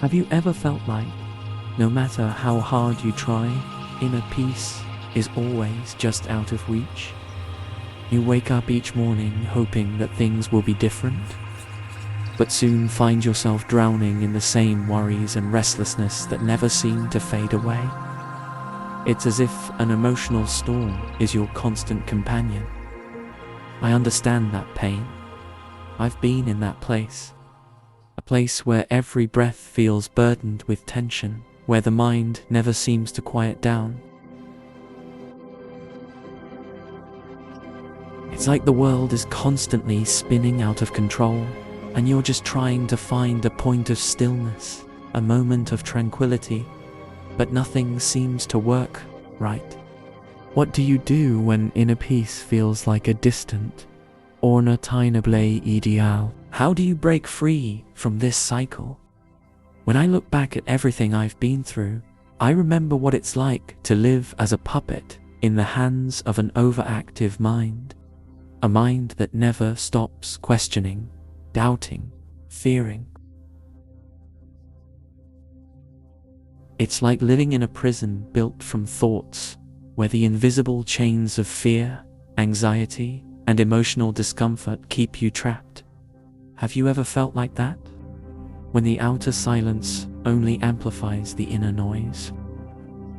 Have you ever felt like, no matter how hard you try, inner peace is always just out of reach? You wake up each morning hoping that things will be different, but soon find yourself drowning in the same worries and restlessness that never seem to fade away. It's as if an emotional storm is your constant companion. I understand that pain. I've been in that place. A place where every breath feels burdened with tension, where the mind never seems to quiet down. It's like the world is constantly spinning out of control, and you're just trying to find a point of stillness, a moment of tranquility, but nothing seems to work right. What do you do when inner peace feels like a distant, unattainable ideal? How do you break free from this cycle? When I look back at everything I've been through, I remember what it's like to live as a puppet in the hands of an overactive mind. A mind that never stops questioning, doubting, fearing. It's like living in a prison built from thoughts, where the invisible chains of fear, anxiety, and emotional discomfort keep you trapped. Have you ever felt like that? When the outer silence only amplifies the inner noise.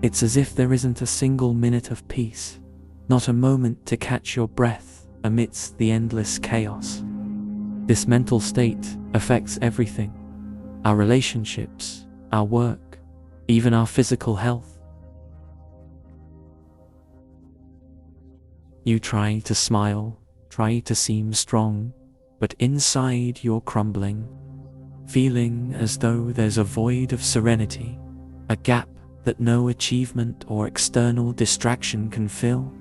It's as if there isn't a single minute of peace, not a moment to catch your breath amidst the endless chaos. This mental state affects everything: our relationships, our work, even our physical health. You try to smile, try to seem strong, but inside you're crumbling, feeling as though there's a void of serenity, a gap that no achievement or external distraction can fill.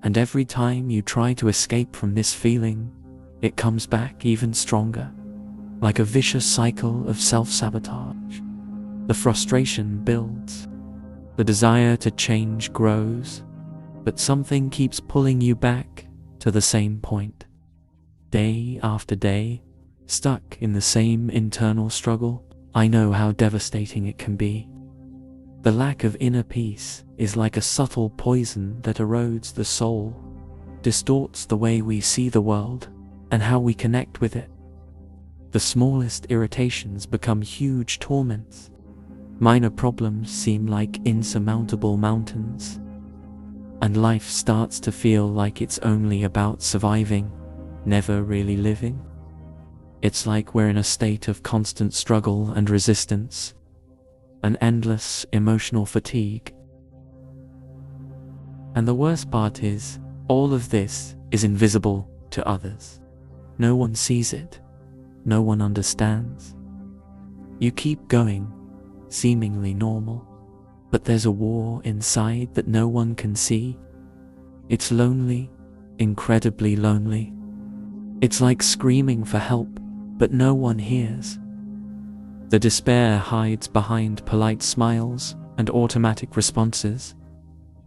And every time you try to escape from this feeling, it comes back even stronger, like a vicious cycle of self-sabotage. The frustration builds, the desire to change grows, but something keeps pulling you back to the same point. Day after day, stuck in the same internal struggle. I know how devastating it can be. The lack of inner peace is like a subtle poison that erodes the soul, distorts the way we see the world and how we connect with it. The smallest irritations become huge torments. Minor problems seem like insurmountable mountains, and life starts to feel like it's only about surviving, never really living. It's like we're in a state of constant struggle and resistance, an endless emotional fatigue. And the worst part is, all of this is invisible to others. No one sees it. No one understands. You keep going, seemingly normal, but there's a war inside that no one can see. It's lonely, incredibly lonely. It's like screaming for help, but no one hears. The despair hides behind polite smiles and automatic responses,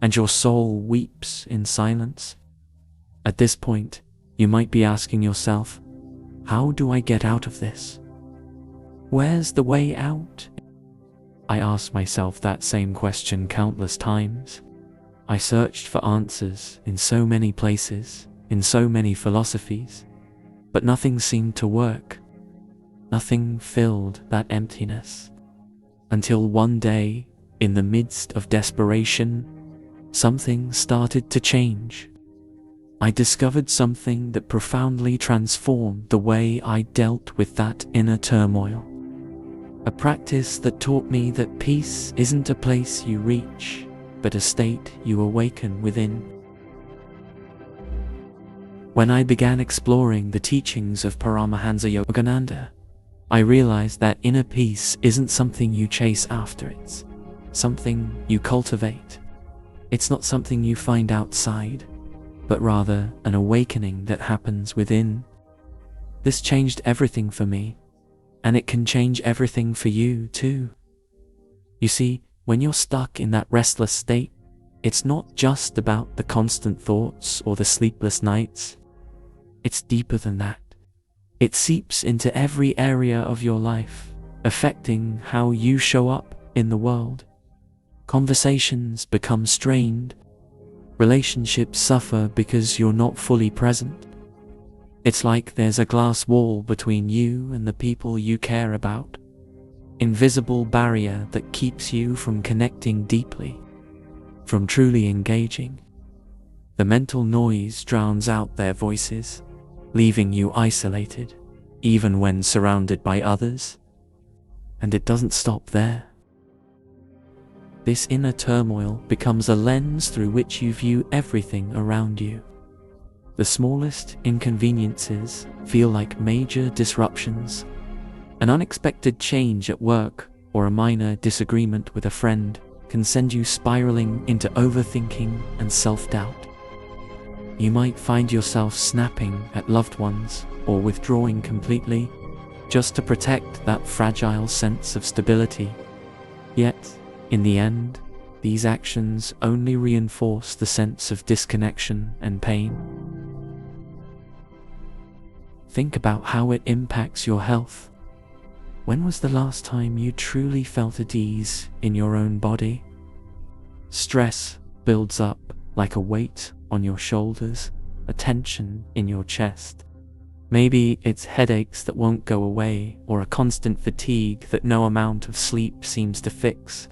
and your soul weeps in silence. At this point, you might be asking yourself, how do I get out of this? Where's the way out? I asked myself that same question countless times. I searched for answers in so many places, in so many philosophies, but nothing seemed to work. Nothing filled that emptiness. Until one day, in the midst of desperation, something started to change. I discovered something that profoundly transformed the way I dealt with that inner turmoil. A practice that taught me that peace isn't a place you reach, but a state you awaken within. When I began exploring the teachings of Paramahansa Yogananda, I realized that inner peace isn't something you chase after, it's something you cultivate. It's not something you find outside, but rather an awakening that happens within. This changed everything for me, and it can change everything for you too. You see, when you're stuck in that restless state, it's not just about the constant thoughts or the sleepless nights. It's deeper than that. It seeps into every area of your life, affecting how you show up in the world. Conversations become strained. Relationships suffer because you're not fully present. It's like there's a glass wall between you and the people you care about. Invisible barrier that keeps you from connecting deeply, from truly engaging. The mental noise drowns out their voices, leaving you isolated, even when surrounded by others. And it doesn't stop there. This inner turmoil becomes a lens through which you view everything around you. The smallest inconveniences feel like major disruptions. An unexpected change at work or a minor disagreement with a friend can send you spiraling into overthinking and self-doubt. You might find yourself snapping at loved ones or withdrawing completely just to protect that fragile sense of stability. Yet, in the end, these actions only reinforce the sense of disconnection and pain. Think about how it impacts your health. When was the last time you truly felt at ease in your own body? Stress builds up like a weight on your shoulders, a tension in your chest. Maybe it's headaches that won't go away, or a constant fatigue that no amount of sleep seems to fix.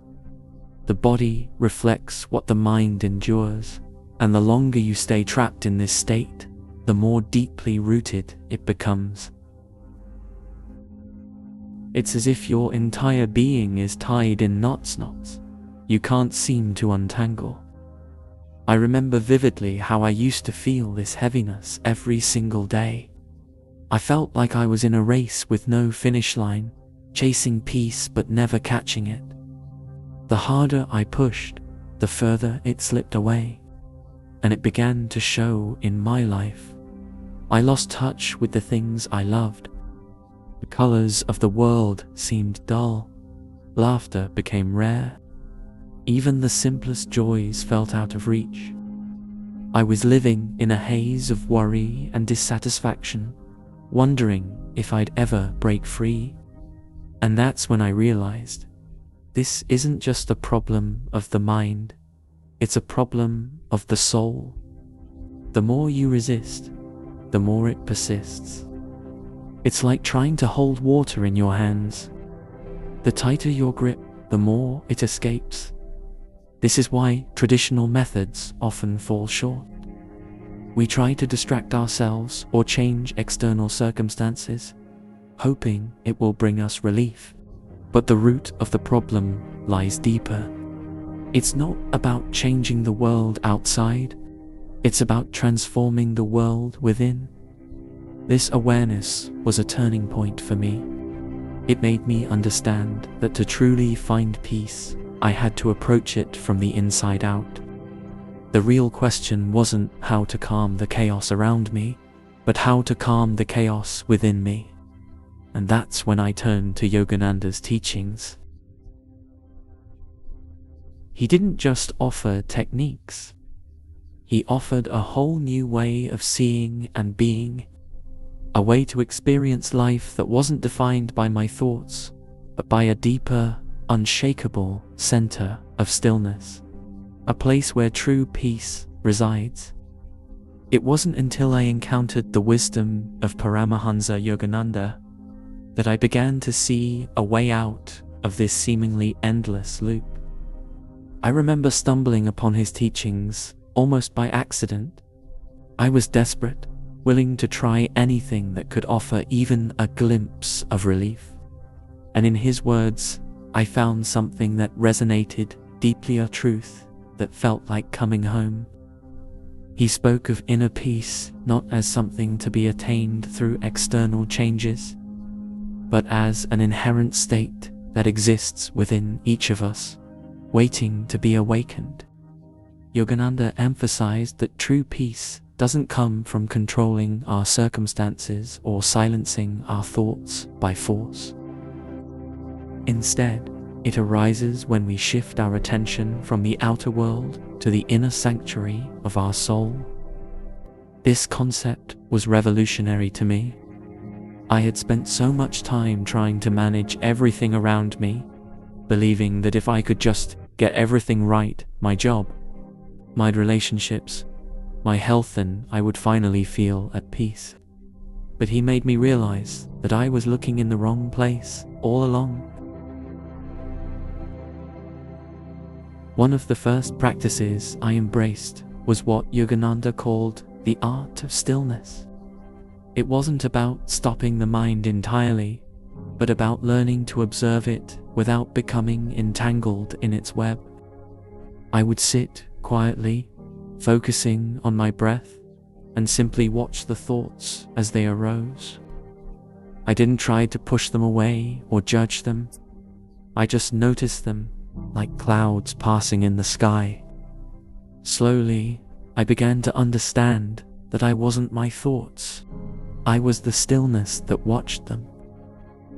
The body reflects what the mind endures, and the longer you stay trapped in this state, the more deeply rooted it becomes. It's as if your entire being is tied in knots you can't seem to untangle. I remember vividly how I used to feel this heaviness every single day. I felt like I was in a race with no finish line, chasing peace but never catching it. The harder I pushed, the further it slipped away, and it began to show in my life. I lost touch with the things I loved. The colors of the world seemed dull. Laughter became rare. Even the simplest joys felt out of reach. I was living in a haze of worry and dissatisfaction, wondering if I'd ever break free. And that's when I realized, this isn't just a problem of the mind, it's a problem of the soul. The more you resist, the more it persists. It's like trying to hold water in your hands. The tighter your grip, the more it escapes. This is why traditional methods often fall short. We try to distract ourselves or change external circumstances, hoping it will bring us relief. But the root of the problem lies deeper. It's not about changing the world outside, it's about transforming the world within. This awareness was a turning point for me. It made me understand that to truly find peace, I had to approach it from the inside out. The real question wasn't how to calm the chaos around me, but how to calm the chaos within me. And that's when I turned to Yogananda's teachings. He didn't just offer techniques. He offered a whole new way of seeing and being, a way to experience life that wasn't defined by my thoughts, but by a deeper, unshakable center of stillness, a place where true peace resides. It wasn't until I encountered the wisdom of Paramahansa Yogananda that I began to see a way out of this seemingly endless loop. I remember stumbling upon his teachings almost by accident. I was desperate, willing to try anything that could offer even a glimpse of relief. And in his words, I found something that resonated deeply, a truth that felt like coming home. He spoke of inner peace not as something to be attained through external changes, but as an inherent state that exists within each of us, waiting to be awakened. Yogananda emphasized that true peace doesn't come from controlling our circumstances or silencing our thoughts by force. Instead, it arises when we shift our attention from the outer world to the inner sanctuary of our soul. This concept was revolutionary to me. I had spent so much time trying to manage everything around me, believing that if I could just get everything right, my job, my relationships, my health, then I would finally feel at peace. But he made me realize that I was looking in the wrong place all along. One of the first practices I embraced was what Yogananda called the art of stillness. It wasn't about stopping the mind entirely, but about learning to observe it without becoming entangled in its web. I would sit quietly, focusing on my breath, and simply watch the thoughts as they arose. I didn't try to push them away or judge them. I just noticed them, like clouds passing in the sky. Slowly, I began to understand that I wasn't my thoughts. I was the stillness that watched them.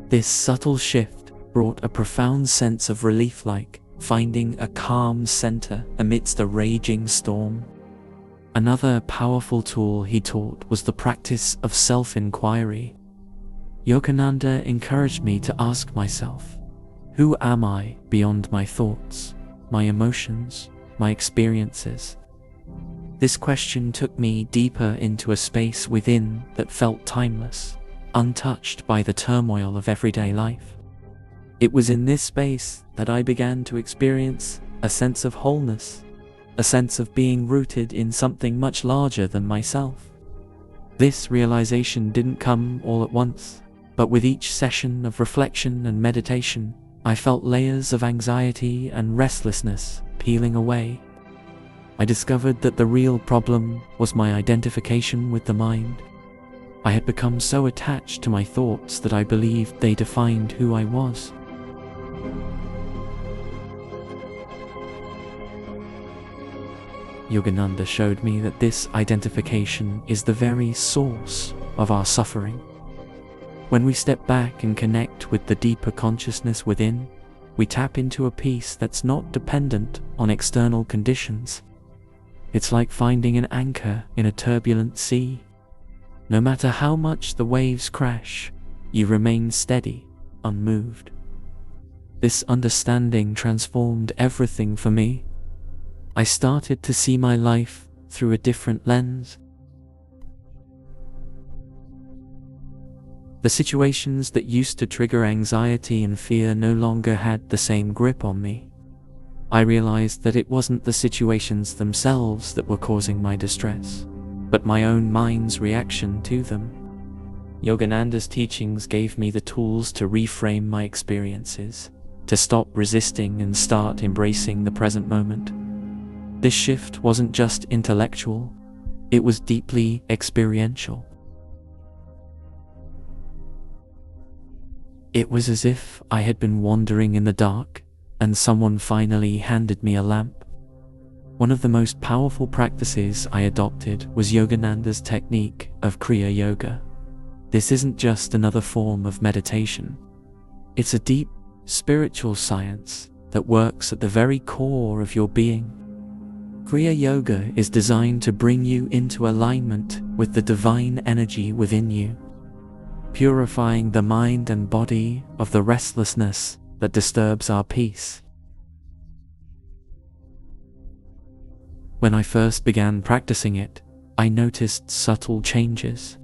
This subtle shift brought a profound sense of relief, like finding a calm center amidst a raging storm. Another powerful tool he taught was the practice of self-inquiry. Yogananda encouraged me to ask myself, who am I beyond my thoughts, my emotions, my experiences? This question took me deeper into a space within that felt timeless, untouched by the turmoil of everyday life. It was in this space that I began to experience a sense of wholeness, a sense of being rooted in something much larger than myself. This realization didn't come all at once, but with each session of reflection and meditation, I felt layers of anxiety and restlessness peeling away. I discovered that the real problem was my identification with the mind. I had become so attached to my thoughts that I believed they defined who I was. Yogananda showed me that this identification is the very source of our suffering. When we step back and connect with the deeper consciousness within, we tap into a peace that's not dependent on external conditions. It's like finding an anchor in a turbulent sea. No matter how much the waves crash, you remain steady, unmoved. This understanding transformed everything for me. I started to see my life through a different lens. The situations that used to trigger anxiety and fear no longer had the same grip on me. I realized that it wasn't the situations themselves that were causing my distress, but my own mind's reaction to them. Yogananda's teachings gave me the tools to reframe my experiences, to stop resisting and start embracing the present moment. This shift wasn't just intellectual, it was deeply experiential. It was as if I had been wandering in the dark, and someone finally handed me a lamp. One of the most powerful practices I adopted was Yogananda's technique of Kriya Yoga. This isn't just another form of meditation. It's a deep, spiritual science that works at the very core of your being. Kriya Yoga is designed to bring you into alignment with the divine energy within you, purifying the mind and body of the restlessness that disturbs our peace. When I first began practicing it, I noticed subtle changes.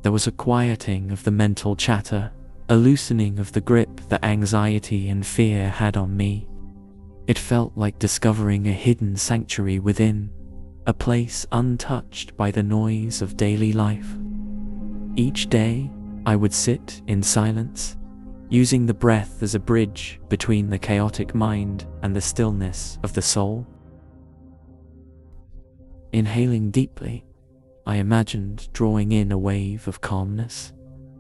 There was a quieting of the mental chatter, a loosening of the grip that anxiety and fear had on me. It felt like discovering a hidden sanctuary within, a place untouched by the noise of daily life. Each day, I would sit in silence, using the breath as a bridge between the chaotic mind and the stillness of the soul. Inhaling deeply, I imagined drawing in a wave of calmness,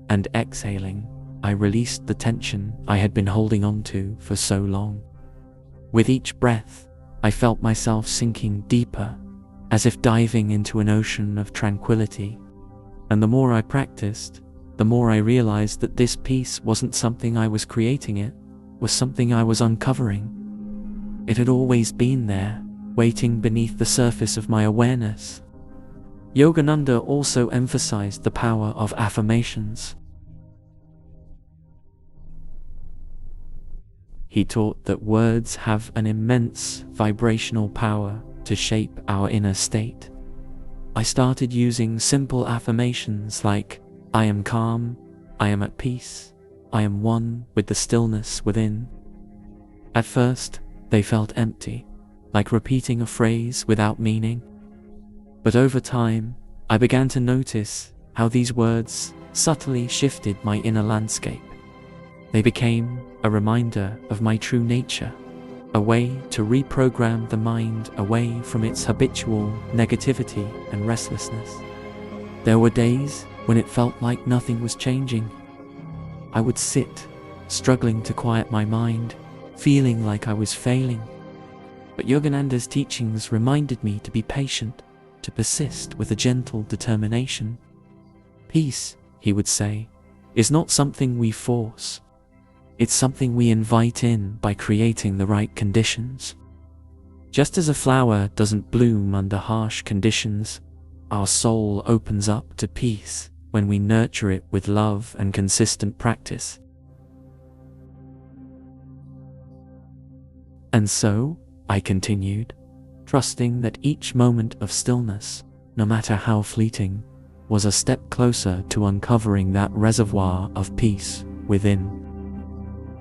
and exhaling, I released the tension I had been holding on to for so long. With each breath, I felt myself sinking deeper, as if diving into an ocean of tranquility. And the more I practiced, the more I realized that this peace wasn't something I was creating, it was something I was uncovering. It had always been there, waiting beneath the surface of my awareness. Yogananda also emphasized the power of affirmations. he taught that words have an immense vibrational power to shape our inner state. I started using simple affirmations like, I am calm, I am at peace, I am one with the stillness within. At first, they felt empty, like repeating a phrase without meaning. But over time, I began to notice how these words subtly shifted my inner landscape. They became a reminder of my true nature, a way to reprogram the mind away from its habitual negativity and restlessness. There were days when it felt like nothing was changing. I would sit, struggling to quiet my mind, feeling like I was failing. But Yogananda's teachings reminded me to be patient, to persist with a gentle determination. Peace, he would say, is not something we force. It's something we invite in by creating the right conditions. Just as a flower doesn't bloom under harsh conditions, our soul opens up to peace when we nurture it with love and consistent practice. And so, I continued, trusting that each moment of stillness, no matter how fleeting, was a step closer to uncovering that reservoir of peace within.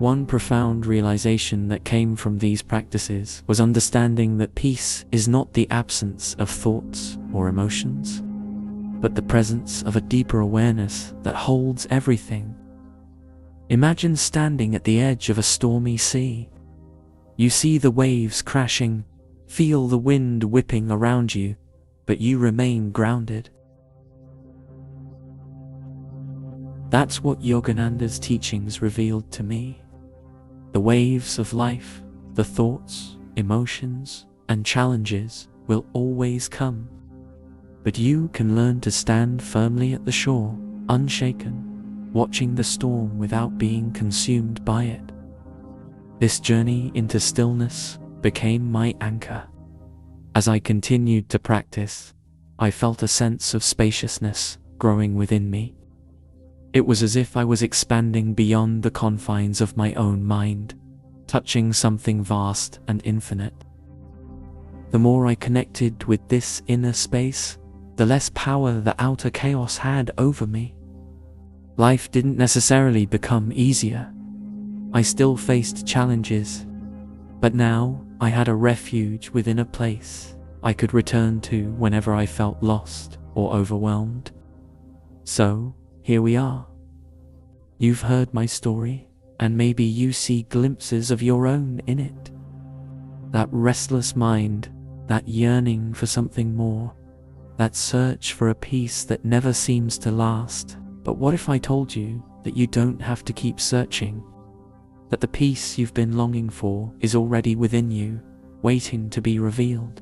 One profound realization that came from these practices was understanding that peace is not the absence of thoughts or emotions, but the presence of a deeper awareness that holds everything. Imagine standing at the edge of a stormy sea. You see the waves crashing, feel the wind whipping around you, but you remain grounded. That's what Yogananda's teachings revealed to me. The waves of life, the thoughts, emotions, and challenges will always come. But you can learn to stand firmly at the shore, unshaken, watching the storm without being consumed by it. This journey into stillness became my anchor. As I continued to practice, I felt a sense of spaciousness growing within me. It was as if I was expanding beyond the confines of my own mind, touching something vast and infinite. The more I connected with this inner space, the less power the outer chaos had over me. Life didn't necessarily become easier. I still faced challenges, but now I had a refuge within a place I could return to whenever I felt lost or overwhelmed. So, here we are. You've heard my story, and maybe you see glimpses of your own in it. That restless mind, that yearning for something more, that search for a peace that never seems to last. But what if I told you that you don't have to keep searching? That the peace you've been longing for is already within you, waiting to be revealed?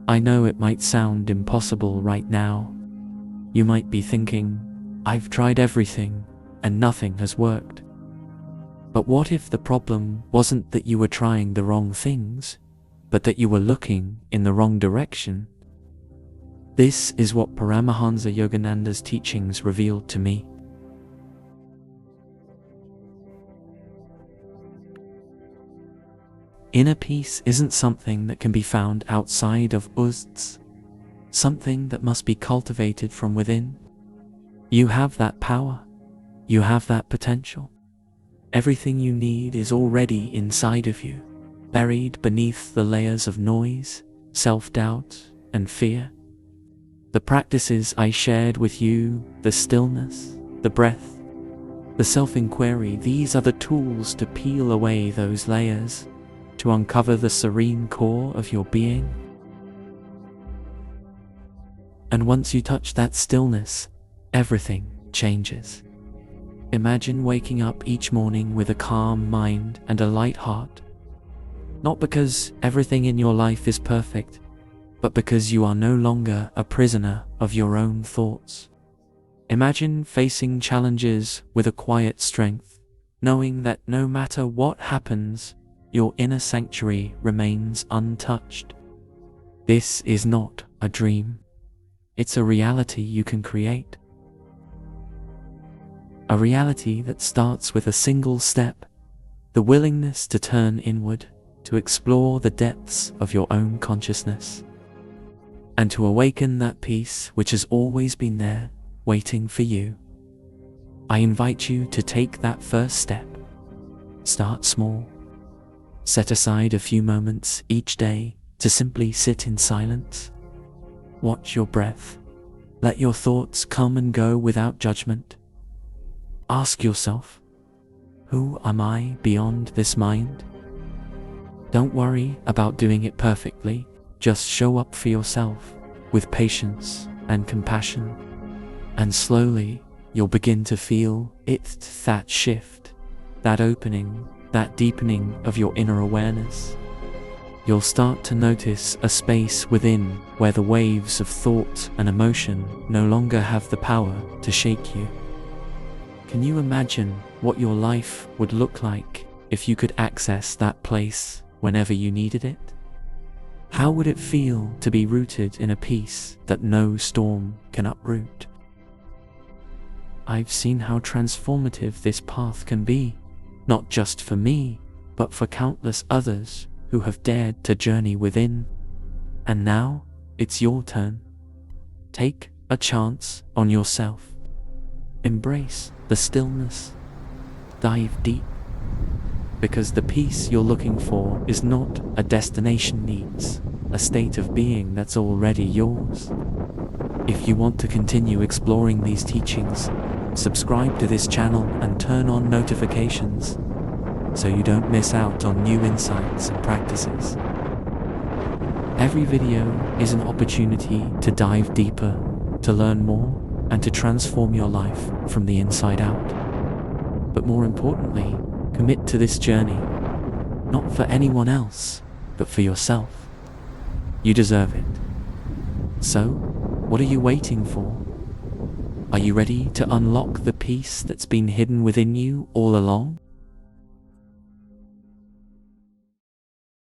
I know it might sound impossible right now. You might be thinking, I've tried everything and nothing has worked. But what if the problem wasn't that you were trying the wrong things, but that you were looking in the wrong direction? This is what Paramahansa Yogananda's teachings revealed to me. Inner peace isn't something that can be found outside of us, something that must be cultivated from within. You have that power. You have that potential. Everything you need is already inside of you, buried beneath the layers of noise, self-doubt, and fear. The practices I shared with you, the stillness, the breath, the self-inquiry, these are the tools to peel away those layers, to uncover the serene core of your being. And once you touch that stillness, everything changes. Imagine waking up each morning with a calm mind and a light heart. Not because everything in your life is perfect, but because you are no longer a prisoner of your own thoughts. Imagine facing challenges with a quiet strength, knowing that no matter what happens, your inner sanctuary remains untouched. This is not a dream. It's a reality you can create. A reality that starts with a single step, the willingness to turn inward, to explore the depths of your own consciousness, and to awaken that peace which has always been there, waiting for you. I invite you to take that first step. Start small. Set aside a few moments each day to simply sit in silence. Watch your breath. Let your thoughts come and go without judgment. Ask yourself, who am I beyond this mind? Don't worry about doing it perfectly. Just show up for yourself with patience and compassion. And slowly, you'll begin to feel that shift, that opening, that deepening of your inner awareness. You'll start to notice a space within where the waves of thought and emotion no longer have the power to shake you. Can you imagine what your life would look like if you could access that place whenever you needed it? How would it feel to be rooted in a peace that no storm can uproot? I've seen how transformative this path can be, not just for me, but for countless others who have dared to journey within. And now, it's your turn. Take a chance on yourself. Embrace the stillness. Dive deep. Because the peace you're looking for is not a destination needs, a state of being that's already yours. If you want to continue exploring these teachings, subscribe to this channel and turn on notifications so you don't miss out on new insights and practices. Every video is an opportunity to dive deeper, to learn more, and to transform your life from the inside out. But more importantly, commit to this journey, not for anyone else, but for yourself. You deserve it. So, what are you waiting for? Are you ready to unlock the peace that's been hidden within you all along?